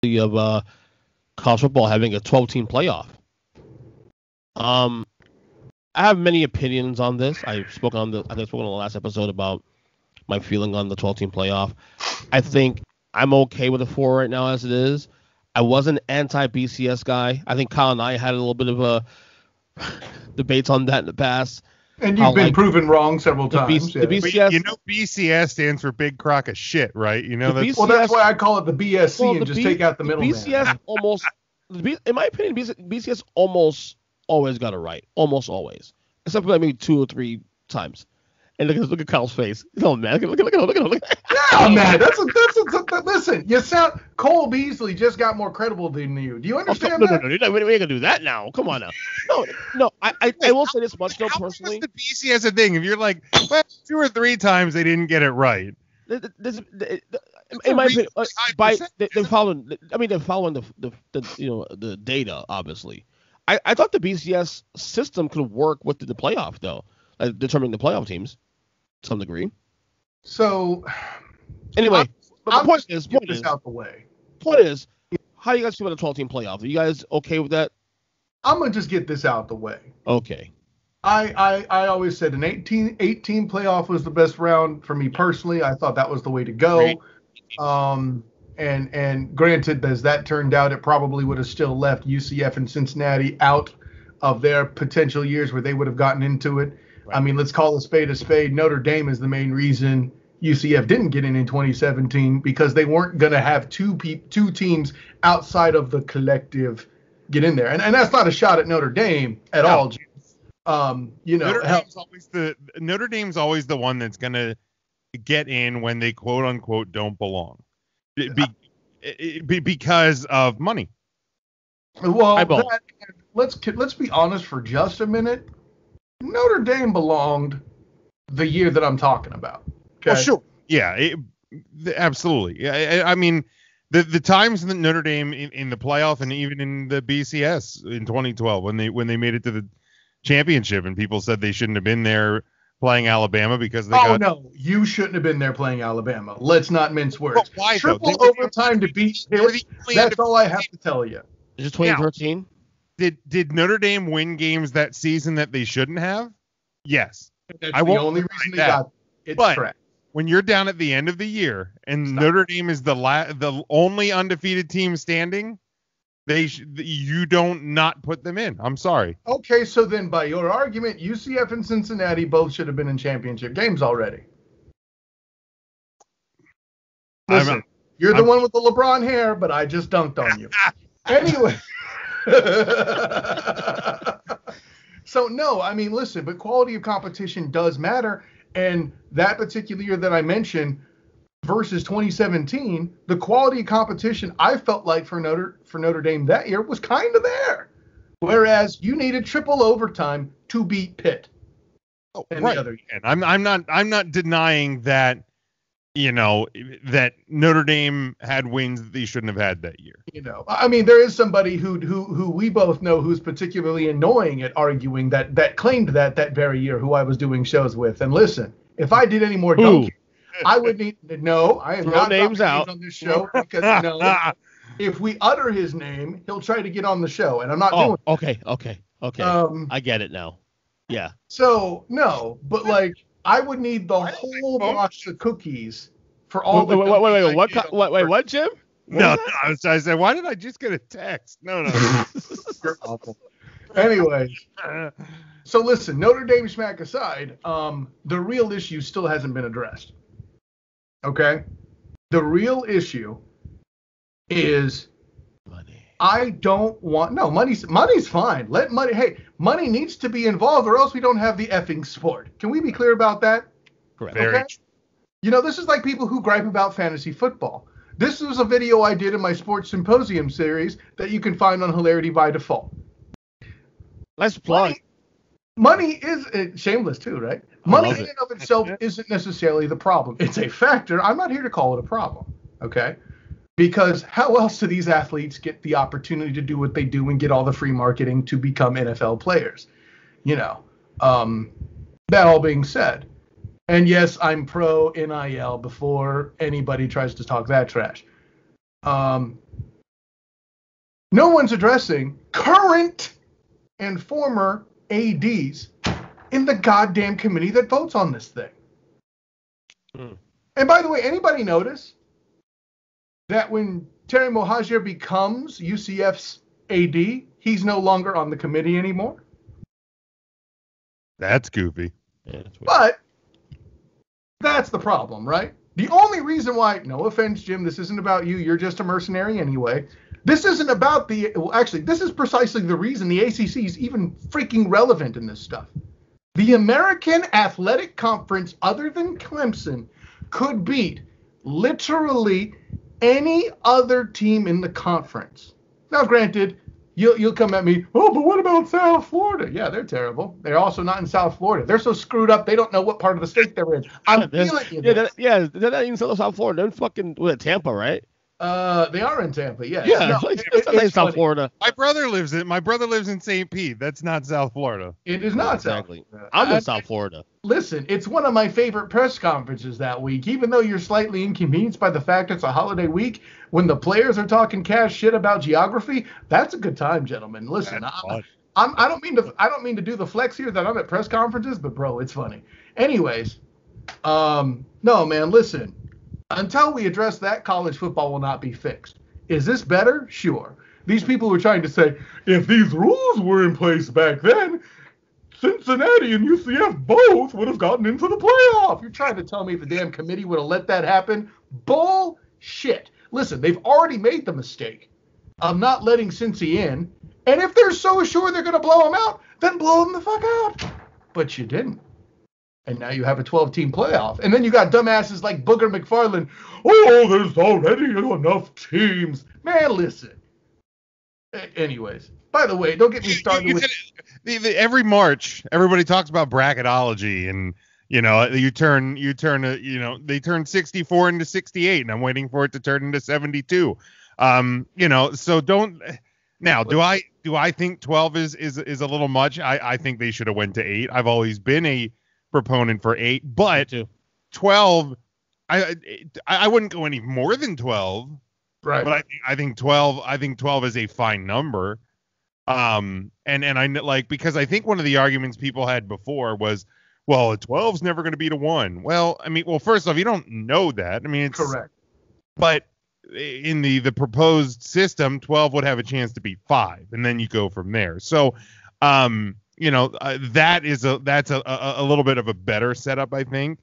of college football having a 12-team playoff. I have many opinions on this. I've spoken on the last episode about my feeling on the 12-team playoff. I think I'm okay with the 4 right now as it is. I was an anti-BCS guy. I think Kyle and I had a little bit of a debates on that in the past. And you've been proven wrong several times. The BCS, BCS stands for big crock of shit, right? That's why I call it the BSC and just take out the middleman. BCS almost, in my opinion, BCS almost always got it right. Almost always. Except for maybe 2 or 3 times. And look at Kyle's face. Oh man, look at him. Yeah, man. Listen, you sound Cole Beasley just got more credible than you. Do you understand that? No, we ain't gonna do that now. Come on now. No. I will say this much though personally. The BCS a thing. If you're like, well, 2 or 3 times they didn't get it right. In my opinion, they're following. They're following the data obviously. I thought the BCS system could work with the playoff though, like determining the playoff teams. To some degree. So, anyway, but the point is, out the way. Point is, how do you guys feel about the 12-team playoff? Are you guys okay with that? I'm gonna just get this out the way. Okay. I always said an 18 playoff was the best round for me personally. I thought that was the way to go. And granted, as that turned out, it probably would have still left UCF and Cincinnati out of their potential years where they would have gotten into it. Right. I mean, let's call a spade a spade. Notre Dame is the main reason UCF didn't get in 2017 because they weren't going to have two teams outside of the collective get in there. And that's not a shot at Notre Dame at all. Notre Dame's always the one that's going to get in when they quote unquote don't belong because of money. Well, let's be honest for just a minute. Notre Dame belonged the year that I'm talking about. Okay? Oh, sure. Yeah, absolutely. Yeah, I mean, the times that Notre Dame in the playoff and even in the BCS in 2012 when they made it to the championship and people said they shouldn't have been there playing Alabama because they no, you shouldn't have been there playing Alabama. Let's not mince words. But why, triple overtime to beat Pitt. That's all I have to tell you. Is it 2013? Did Notre Dame win games that season that they shouldn't have? Yes. That's the only reason they got it. It's correct. When you're down at the end of the year and Notre Dame is the only undefeated team standing, you don't not put them in. I'm sorry. Okay, so then by your argument, UCF and Cincinnati both should have been in championship games already. Listen, you're the one with the LeBron hair, but I just dunked on you. Anyway. So no, I mean, listen, but quality of competition does matter. And that particular year that I mentioned versus 2017, the quality of competition I felt like for Notre Dame that year was kind of there. Whereas you needed triple overtime to beat Pitt. Right. The other year. And I'm not denying that, that Notre Dame had wins that they shouldn't have had that year. I mean, there is somebody who we both know who's particularly annoying at arguing that claimed that very year who I was doing shows with. And listen, if I did any more dunking, I would need no. I am throw not names out on this show because if we utter his name, he'll try to get on the show, and I'm not doing. Okay. I get it now. Yeah. So no, but like I would need the whole box of cookies for all the. Wait, what, Jim? No, I said, why did I just get a text? No. You're awful. Anyways, so listen, Notre Dame smack aside, the real issue still hasn't been addressed. Okay? The real issue is money. I don't want money's fine. Let money. Hey, money needs to be involved, or else we don't have the effing sport. Can we be clear about that? Correct. Okay? This is like people who gripe about fantasy football. This was a video I did in my sports symposium series that you can find on Hilarity by Default. Nice plug. Money is shameless too, right? Money in and of itself isn't necessarily the problem. It's a factor. I'm not here to call it a problem, okay? Because how else do these athletes get the opportunity to do what they do and get all the free marketing to become NFL players? That all being said, and yes, I'm pro NIL before anybody tries to talk that trash. No one's addressing current and former ADs in the goddamn committee that votes on this thing. And by the way, anybody notice that when Terry Mohajir becomes UCF's AD, he's no longer on the committee anymore? That's goofy. Yeah, that's weird. But that's the problem, right? The only reason why, no offense, Jim, this isn't about you. You're just a mercenary anyway. This isn't about this is precisely the reason the ACC is even freaking relevant in this stuff. The American Athletic Conference, other than Clemson, could beat literally any other team in the conference. Now, granted, you'll come at me, oh, but what about South Florida? Yeah, they're terrible. They're also not in South Florida. They're so screwed up, they don't know what part of the state they're in. I'm feeling you. They're not even South Florida. They're fucking Tampa, right? They are in Tampa, yes. Yeah, no, it's not South Florida. My brother lives in St. Pete. That's not South Florida. It is not exactly. South Florida. I'm in South Florida. Listen, it's one of my favorite press conferences that week. Even though you're slightly inconvenienced by the fact it's a holiday week, when the players are talking cash shit about geography, that's a good time, gentlemen. Listen, I don't mean to do the flex here that I'm at press conferences, but bro, it's funny. Anyways, no man, listen. Until we address that, college football will not be fixed. Is this better? Sure. These people were trying to say, if these rules were in place back then, Cincinnati and UCF both would have gotten into the playoff. You're trying to tell me the damn committee would have let that happen? Bullshit. Listen, they've already made the mistake of not letting Cincy in. And if they're so sure they're going to blow them out, then blow them the fuck out. But you didn't. And now you have a 12-team playoff. And then you got dumbasses like Booger McFarland. Oh, there's already enough teams. Man, listen. Anyways, by the way, don't get me started with... Every March, everybody talks about bracketology. And, they turn 64 into 68. And I'm waiting for it to turn into 72. So don't... Now, do I think 12 is a little much? I think they should have went to 8. I've always been a proponent for 8, but 12, I wouldn't go any more than 12. Right. But I think 12 is a fine number. And I like, because I think one of the arguments people had before was, well, a 12's never going to beat a 1. Well, first off, you don't know that. It's correct. But in the proposed system, 12 would have a chance to beat 5, and then you go from there. So, that's a little bit of a better setup, I think.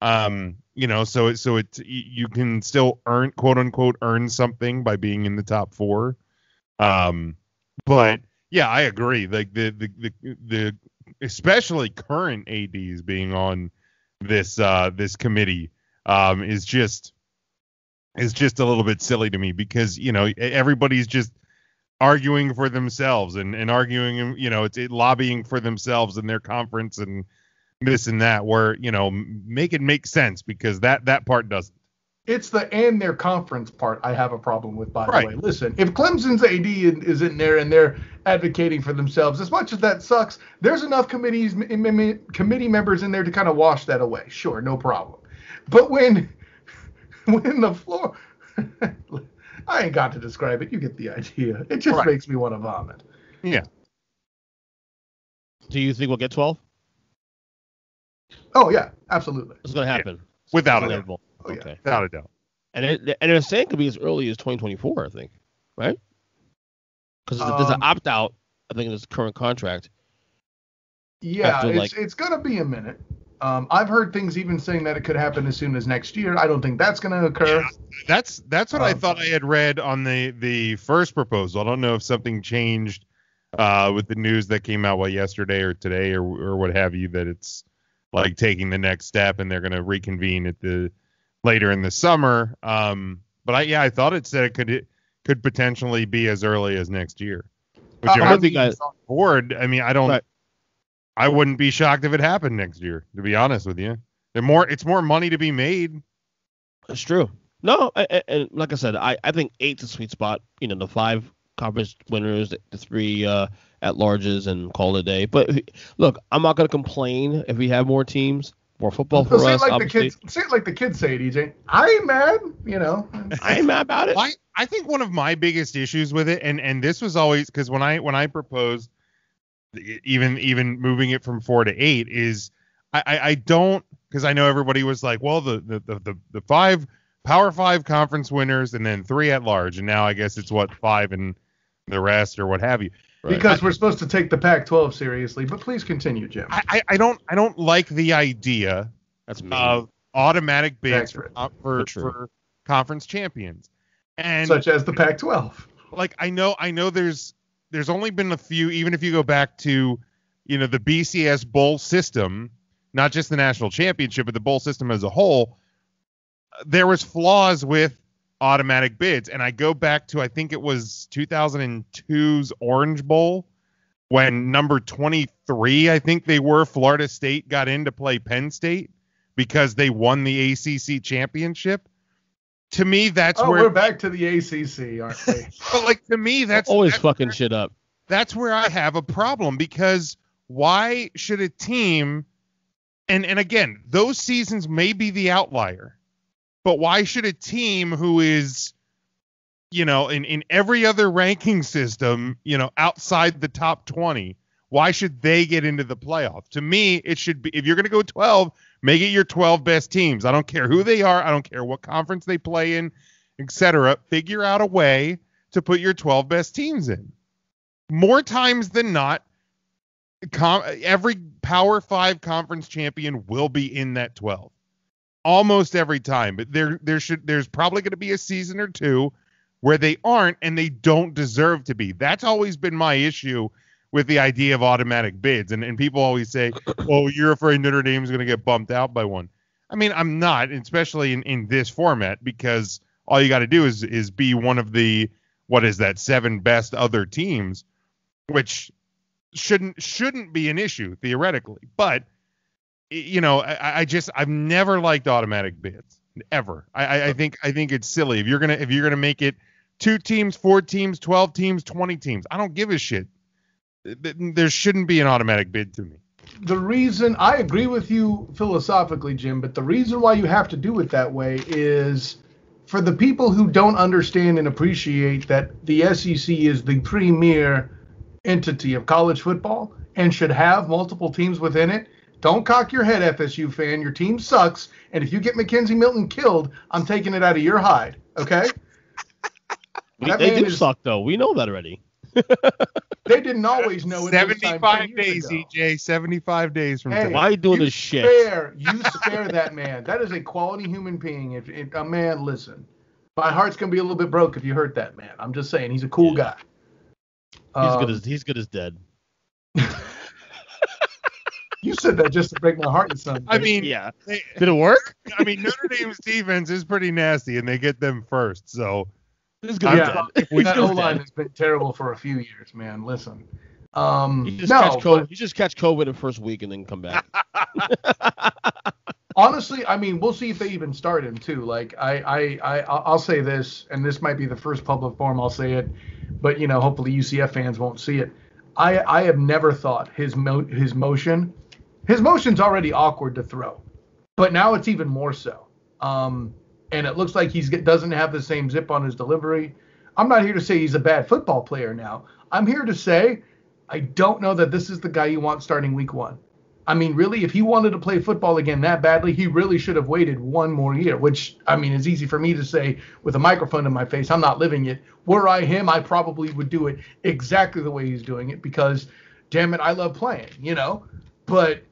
So you can still earn, quote unquote, earn something by being in the top 4. But yeah, I agree. Like the especially current ADs being on this committee is just a little bit silly to me, because everybody's just arguing for themselves and arguing, it's lobbying for themselves in their conference and this and that, where, make it make sense, because that part doesn't. It's the and their conference part I have a problem with, by the way. Listen, if Clemson's AD is in there and they're advocating for themselves, as much as that sucks, there's enough committee members in there to kind of wash that away. Sure, no problem. But when the floor... I ain't got to describe it. You get the idea. It just makes me want to vomit. Yeah. Do you think we'll get 12? Oh, yeah. Absolutely. It's going to happen. Yeah. Without a doubt. Oh, okay. Yeah. Without a doubt. And they're saying it could be as early as 2024, I think. Right? Because there's an opt-out, I think, in this current contract. Yeah, it's going to be a minute. I've heard things even saying that it could happen as soon as next year. I don't think that's going to occur. Yeah, that's what I thought I had read on the first proposal. I don't know if something changed with the news that came out yesterday or today or what have you, that it's like taking the next step and they're going to reconvene at later in the summer. But I thought it said it could potentially be as early as next year. Which I think on board. I don't. Right. I wouldn't be shocked if it happened next year, to be honest with you. It's more money to be made. That's true. No, and like I said, I think 8's a sweet spot. The 5 conference winners, the 3 at-larges, and call it a day. But look, I'm not going to complain if we have more teams. More football for say us. Say it like the kids say it, EJ. I ain't mad, I ain't mad about it. I think one of my biggest issues with it, and this was always because when I proposed even moving it from 4 to 8 is I don't, because I know everybody was like, well, the 5 Power 5 conference winners and then 3 at large, and now I guess it's 5 and the rest or what have you. Right. Because we're supposed to take the Pac-12 seriously, but please continue, Jim. I don't like the idea of automatic bids for conference champions, and such as the Pac-12. Like I know there's only been a few, even if you go back to the BCS bowl system, not just the national championship, but the bowl system as a whole, there was flaws with automatic bids. And I go back to, I think it was 2002's Orange Bowl, when number 23, I think they were, Florida State, got in to play Penn State because they won the ACC championship. To me, that's where we're back to the ACC, aren't we? But to me, that's fucking shit up. That's where I have a problem, because why should a team, and again, those seasons may be the outlier, but why should a team who is, in every other ranking system, outside the top 20, why should they get into the playoff? To me, it should be, if you're going to go 12, make it your 12 best teams. I don't care who they are. I don't care what conference they play in, etc. Figure out a way to put your 12 best teams in. More times than not, every Power 5 conference champion will be in that 12. Almost every time. But there's probably going to be a season or two where they aren't, and they don't deserve to be. That's always been my issue with the idea of automatic bids. And people always say, oh, you're afraid Notre Dame's going to get bumped out by one. I mean, I'm not, especially in this format, because all you got to do is be one of the, 7 best other teams, which shouldn't be an issue theoretically. But, I've never liked automatic bids, ever. I think it's silly. If you're gonna make it 2 teams, 4 teams, 12 teams, 20 teams, I don't give a shit. There shouldn't be an automatic bid to me. The reason I agree with you philosophically, Jim, but the reason why you have to do it that way is for the people who don't understand and appreciate that the SEC is the premier entity of college football and should have multiple teams within it. Don't cock your head, FSU fan. Your team sucks, and if you get Mackenzie Milton killed, I'm taking it out of your hide, okay? They do suck, though. We know that already. They didn't always know it. 75 days, EJ. 75 days from today. Why are you doing this shit? You spare that man. That is a quality human being. A man, listen. My heart's going to be a little bit broke if you hurt that man. I'm just saying. He's a cool guy. He's good as dead. You said that just to break my heart, son. I mean, yeah. Did it work? I mean, Notre Dame's defense is pretty nasty, and they get them first. So this is good. That O-line has been terrible for a few years, man. Listen. You just catch COVID the first week and then come back. Honestly, I mean, we'll see if they even start him too. Like I'll say this, and this might be the first public forum I'll say it, but hopefully UCF fans won't see it. I have never thought his motion's already awkward to throw, but now it's even more so. And it looks like he doesn't have the same zip on his delivery. I'm not here to say he's a bad football player now. I'm here to say I don't know that this is the guy you want starting week 1. I mean, really, if he wanted to play football again that badly, he really should have waited one more year, which, I mean, is easy for me to say with a microphone in my face. I'm not living it. Were I him, I probably would do it exactly the way he's doing it because, damn it, I love playing, But,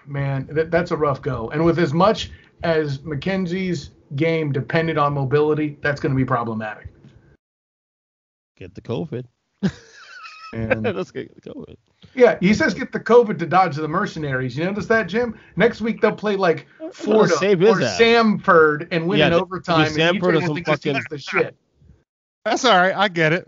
man, that's a rough go. And with as much as Mackenzie's game depended on mobility, that's going to be problematic. Get the COVID. And let's get the COVID. Yeah, he says get the COVID to dodge the mercenaries. You notice that, Jim? Next week they'll play like Florida or Samford and win in overtime. Samford and EJ will think this team's the shit. That's all right. I get it.